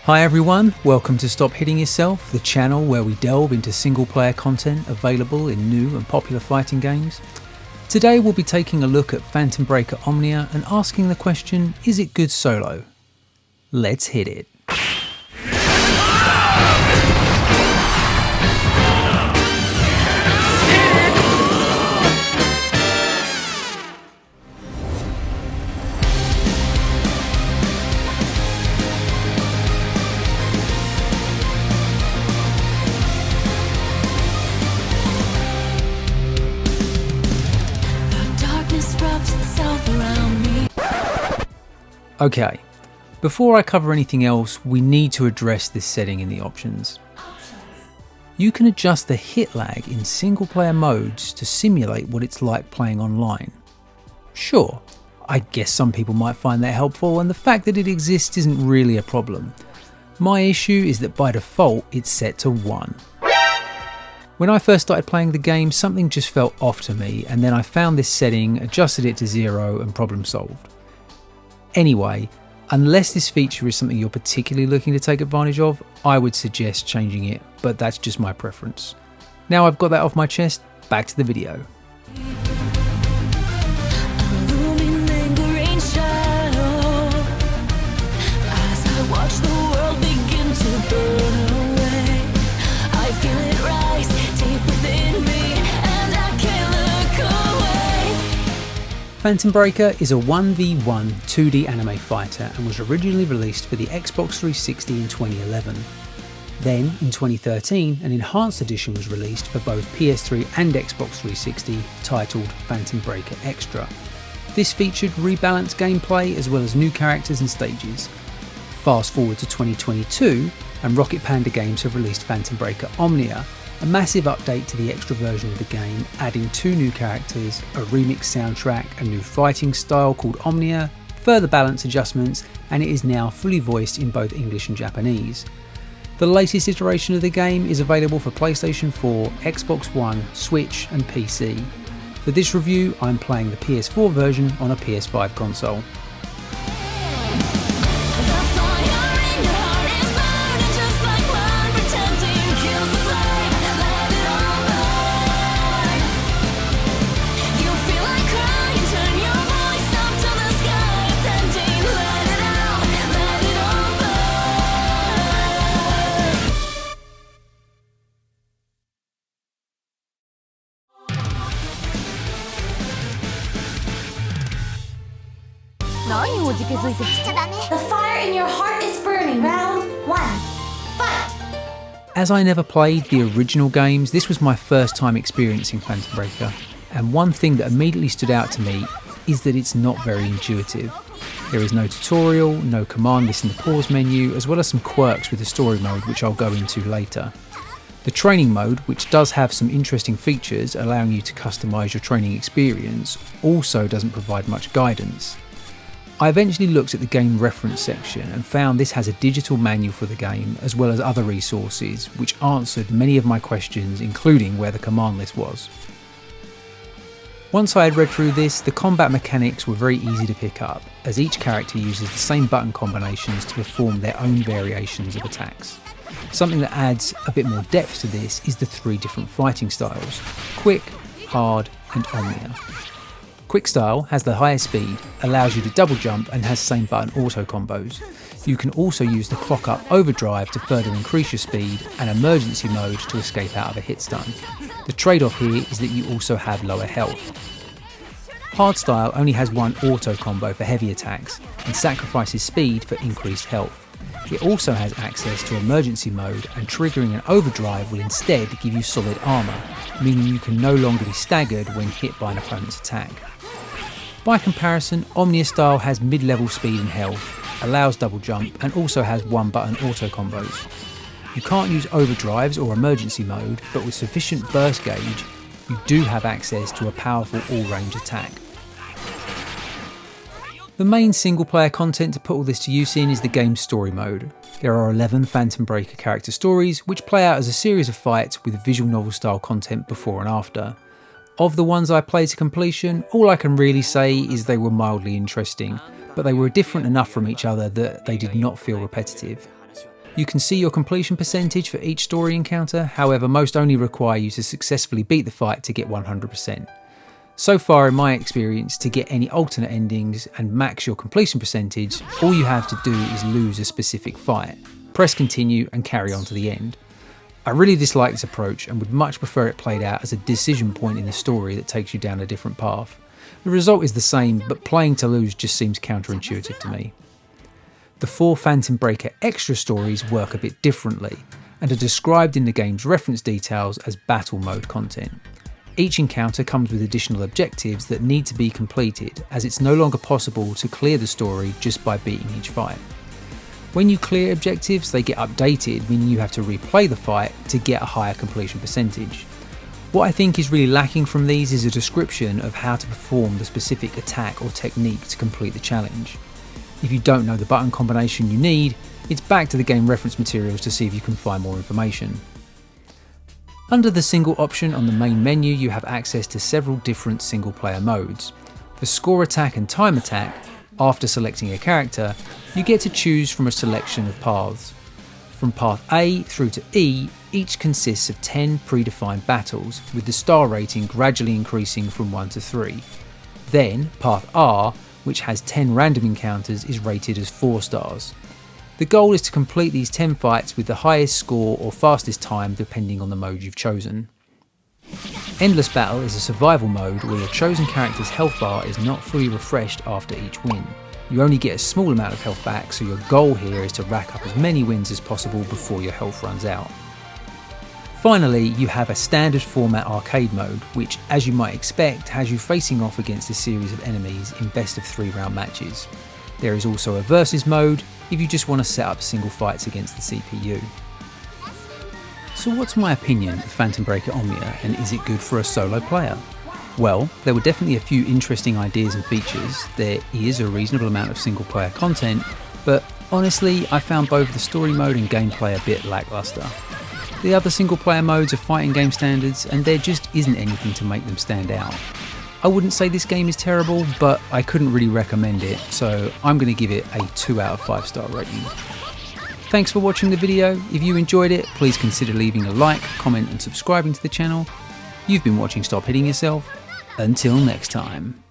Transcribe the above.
Hi everyone, welcome to Stop Hitting Yourself, the channel where we delve into single player content available in new and popular fighting games. Today we'll be taking a look at Phantom Breaker Omnia and asking the question, is it good solo? Let's hit it. Okay, before I cover anything else, we need to address this setting in the options. You can adjust the hit lag in single player modes to simulate what it's like playing online. Sure, I guess some people might find that helpful, and the fact that it exists isn't really a problem. My issue is that by default it's set to 1. When I first started playing the game, something just felt off to me, and then I found this setting, adjusted it to 0 and problem solved. Anyway, unless this feature is something you're particularly looking to take advantage of, I would suggest changing it, but that's just my preference. Now I've got that off my chest, back to the video. Phantom Breaker is a 1v1 2D anime fighter and was originally released for the Xbox 360 in 2011. Then, in 2013, an enhanced edition was released for both PS3 and Xbox 360 titled Phantom Breaker Extra. This featured rebalanced gameplay as well as new characters and stages. Fast forward to 2022 and Rocket Panda Games have released Phantom Breaker Omnia, a massive update to the extra version of the game, adding 2 new characters, a remixed soundtrack, a new fighting style called Omnia, further balance adjustments, and it is now fully voiced in both English and Japanese. The latest iteration of the game is available for PlayStation 4, Xbox One, Switch and PC. For this review, I'm playing the PS4 version on a PS5 console. The fire in your heart is burning. Round 1. Fight! As I never played the original games, this was my first time experiencing Phantom Breaker, and one thing that immediately stood out to me is that it's not very intuitive. There is no tutorial, no command list in the pause menu, as well as some quirks with the story mode which I'll go into later. The training mode, which does have some interesting features allowing you to customise your training experience, also doesn't provide much guidance. I eventually looked at the game reference section and found this has a digital manual for the game as well as other resources which answered many of my questions, including where the command list was. Once I had read through this, the combat mechanics were very easy to pick up, as each character uses the same button combinations to perform their own variations of attacks. Something that adds a bit more depth to this is the 3 different fighting styles: Quick, Hard and Omnia. Quick style has the highest speed, allows you to double jump and has same button auto combos. You can also use the clock up overdrive to further increase your speed, and emergency mode to escape out of a hit stun. The trade-off here is that you also have lower health. Hard style only has 1 auto combo for heavy attacks and sacrifices speed for increased health. It also has access to emergency mode, and triggering an overdrive will instead give you solid armour, meaning you can no longer be staggered when hit by an opponent's attack. By comparison, Omnia style has mid-level speed and health, allows double jump and also has 1 button auto combos. You can't use overdrives or emergency mode, but with sufficient burst gauge, you do have access to a powerful all-range attack. The main single player content to put all this to use in is the game's story mode. There are 11 Phantom Breaker character stories which play out as a series of fights with visual novel style content before and after. Of the ones I played to completion, all I can really say is they were mildly interesting, but they were different enough from each other that they did not feel repetitive. You can see your completion percentage for each story encounter, however most only require you to successfully beat the fight to get 100%. So far in my experience, to get any alternate endings and max your completion percentage, all you have to do is lose a specific fight, press continue and carry on to the end. I really dislike this approach and would much prefer it played out as a decision point in the story that takes you down a different path. The result is the same, but playing to lose just seems counterintuitive to me. The 4 Phantom Breaker extra stories work a bit differently and are described in the game's reference details as battle mode content. Each encounter comes with additional objectives that need to be completed, as it's no longer possible to clear the story just by beating each fight. When you clear objectives, they get updated, meaning you have to replay the fight to get a higher completion percentage. What I think is really lacking from these is a description of how to perform the specific attack or technique to complete the challenge. If you don't know the button combination you need, it's back to the game reference materials to see if you can find more information. Under the single option on the main menu, you have access to several different single player modes. For score attack and time attack, after selecting a character, you get to choose from a selection of paths. From path A through to E, each consists of 10 predefined battles, with the star rating gradually increasing from 1 to 3. Then, path R, which has 10 random encounters, is rated as 4 stars. The goal is to complete these 10 fights with the highest score or fastest time depending on the mode you've chosen. Endless Battle is a survival mode where your chosen character's health bar is not fully refreshed after each win. You only get a small amount of health back, so your goal here is to rack up as many wins as possible before your health runs out. Finally, you have a standard format arcade mode, which, as you might expect, has you facing off against a series of enemies in best of 3 round matches. There is also a versus mode if you just want to set up single fights against the CPU. So what's my opinion of Phantom Breaker Omnia, and is it good for a solo player? Well, there were definitely a few interesting ideas and features. There is a reasonable amount of single player content, but honestly I found both the story mode and gameplay a bit lackluster. The other single player modes are fighting game standards and there just isn't anything to make them stand out. I wouldn't say this game is terrible, but I couldn't really recommend it, so I'm going to give it a 2 out of 5 star rating. Thanks for watching the video. If you enjoyed it, please consider leaving a like, comment and subscribing to the channel. You've been watching Stop Hitting Yourself. Until next time.